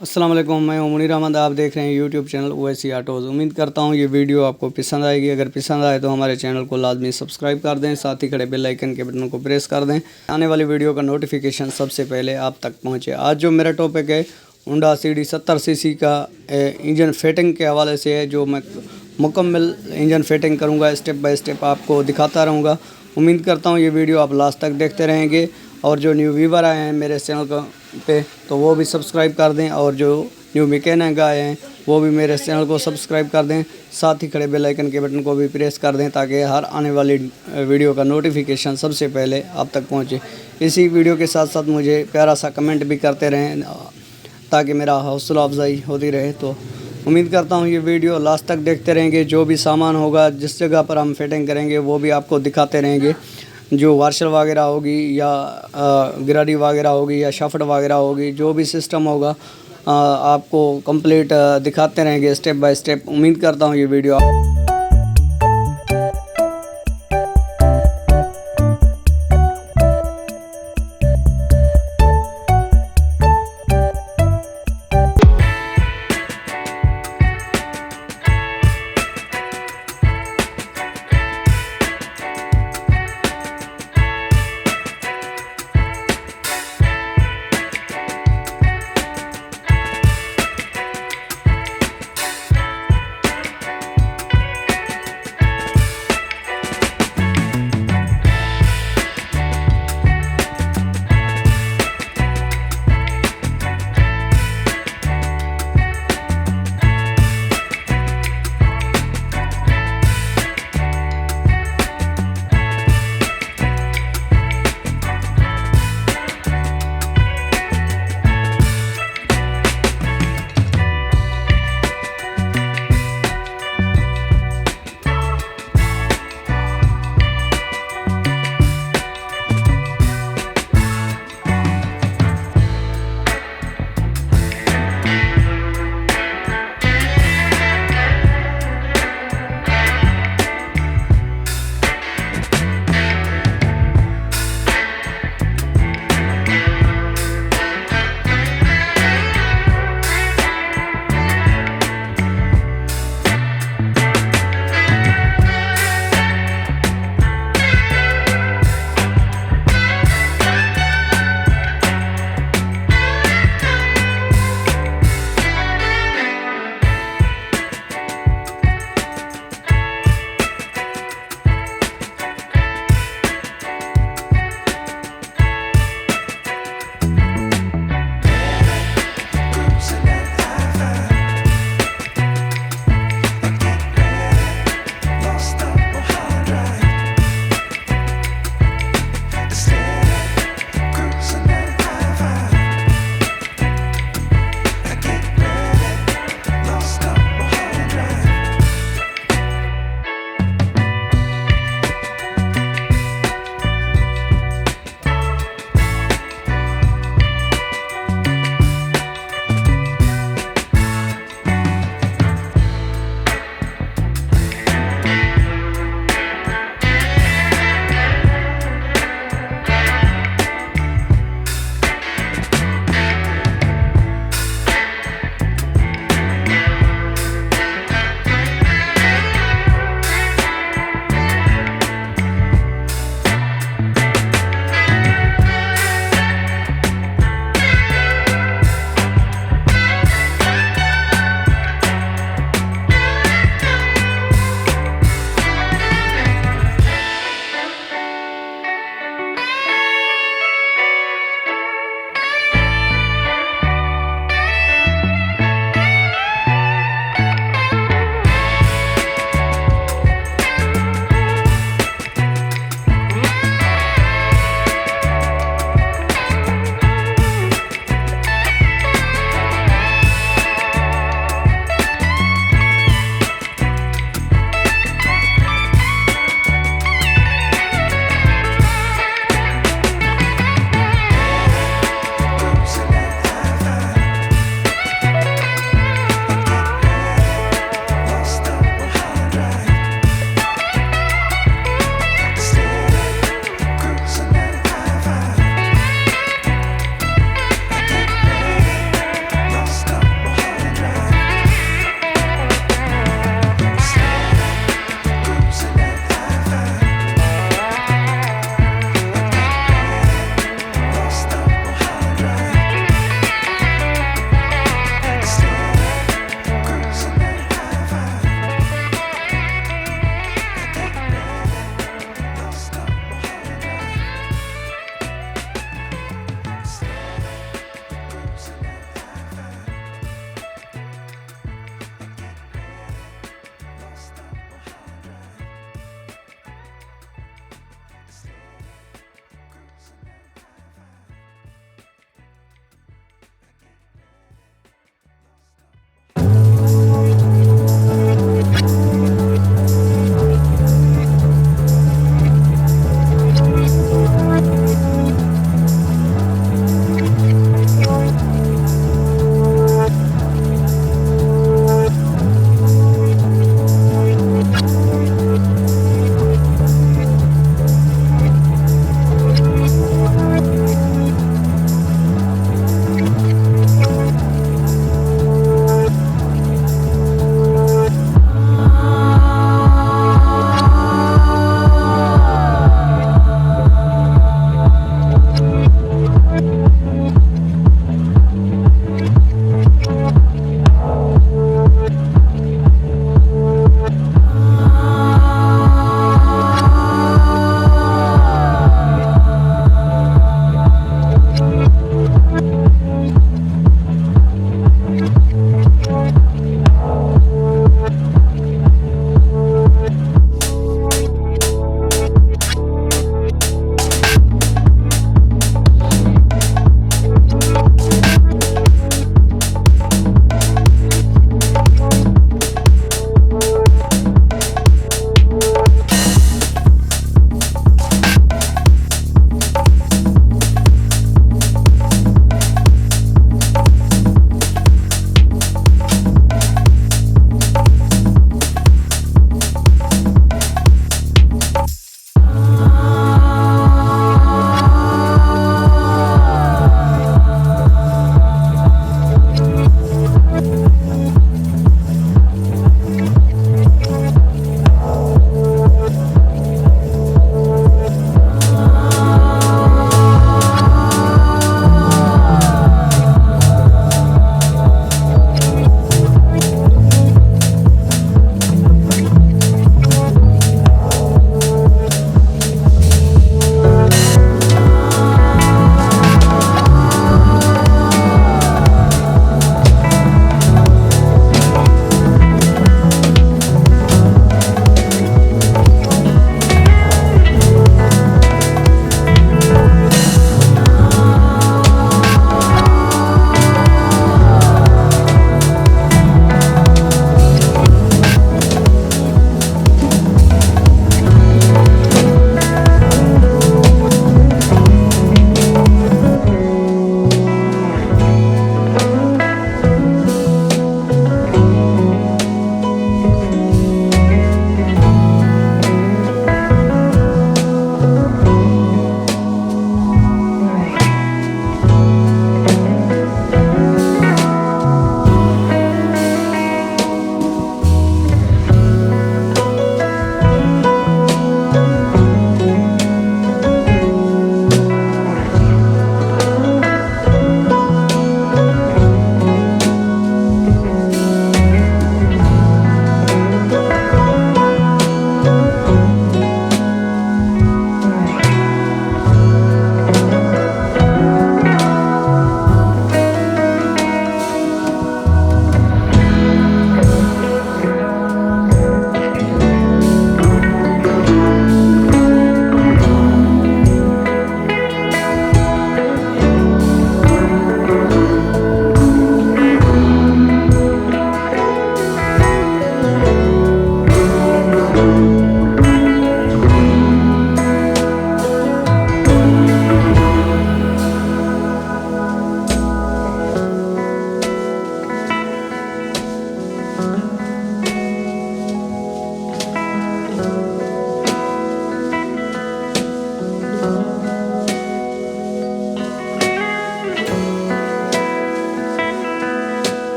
अस्सलाम वालेकुम, मैं मुनीर अहमद। आप देख रहे हैं यूट्यूब चैनल ओवैसी ऑटोज़। उम्मीद करता हूँ ये वीडियो आपको पसंद आएगी। अगर पसंद आए तो हमारे चैनल को लाजमी सब्सक्राइब कर दें, साथ ही खड़े बेल आइकन के बटन को प्रेस कर दें, आने वाली वीडियो का नोटिफिकेशन सबसे पहले आप तक पहुँचे। आज जो मेरा टॉपिक है होंडा CD70 का इंजन फिटिंग के हवाले से है, जो मैं मुकम्मल इंजन फिटिंग करूँगा, स्टेप बाय स्टेप आपको दिखाता रहूँगा। उम्मीद करता हूँ ये वीडियो आप लास्ट तक देखते रहेंगे। और जो न्यू व्यूवर आए हैं मेरे चैनल पे तो वो भी सब्सक्राइब कर दें, और जो न्यू मैकेनिक आए हैं वो भी मेरे चैनल को सब्सक्राइब कर दें, साथ ही खड़े बेल आइकन के बटन को भी प्रेस कर दें ताकि हर आने वाली वीडियो का नोटिफिकेशन सबसे पहले आप तक पहुंचे। इसी वीडियो के साथ साथ मुझे प्यारा सा कमेंट भी करते रहें ताकि मेरा हौसला अफजाई होती रहे। तो उम्मीद करता हूँ ये वीडियो लास्ट तक देखते रहेंगे। जो भी सामान होगा, जिस जगह पर हम फिटिंग करेंगे वो भी आपको दिखाते रहेंगे। जो वार्शल वगैरह होगी या गिरारी वगैरह होगी या शाफ्ट वगैरह होगी, जो भी सिस्टम होगा आपको कंप्लीट दिखाते रहेंगे स्टेप बाय स्टेप। उम्मीद करता हूँ ये वीडियो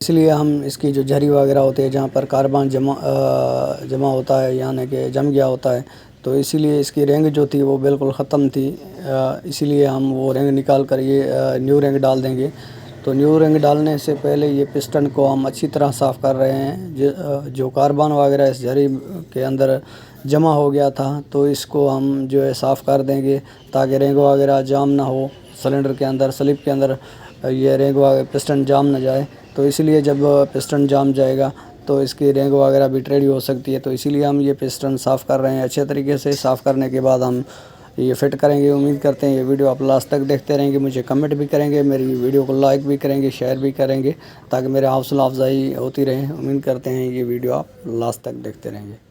इसलिए हम इसकी जो झरी वगैरह होती है, जहाँ पर कार्बन जमा होता है, यानी कि जम गया होता है, तो इसीलिए इसकी रिंग जो थी वो बिल्कुल ख़त्म थी। इसीलिए हम वो रिंग निकाल कर ये न्यू रिंग डाल देंगे। तो न्यू रिंग डालने से पहले ये पिस्टन को हम अच्छी तरह साफ़ कर रहे हैं। जो कार्बन वगैरह इस झरी के अंदर जमा हो गया था, तो इसको हम जो है साफ़ कर देंगे, ताकि रिंग वगैरह जाम ना हो सिलेंडर के अंदर, स्लिप के अंदर ये रिंग वगैरह पिस्टन जाम ना जाए। तो इसलिए जब पिस्टन जाम जाएगा तो इसकी रिंग वगैरह भी टेढ़ी हो सकती है। तो इसीलिए हम ये पिस्टन साफ़ कर रहे हैं अच्छे तरीके से। साफ़ करने के बाद हम ये फिट करेंगे। उम्मीद करते हैं ये वीडियो आप लास्ट तक देखते रहेंगे, मुझे कमेंट भी करेंगे, मेरी वीडियो को लाइक भी करेंगे, शेयर भी करेंगे, ताकि मेरे हौसला अफजाई होती रहे। उम्मीद करते हैं ये वीडियो आप लास्ट तक देखते रहेंगे।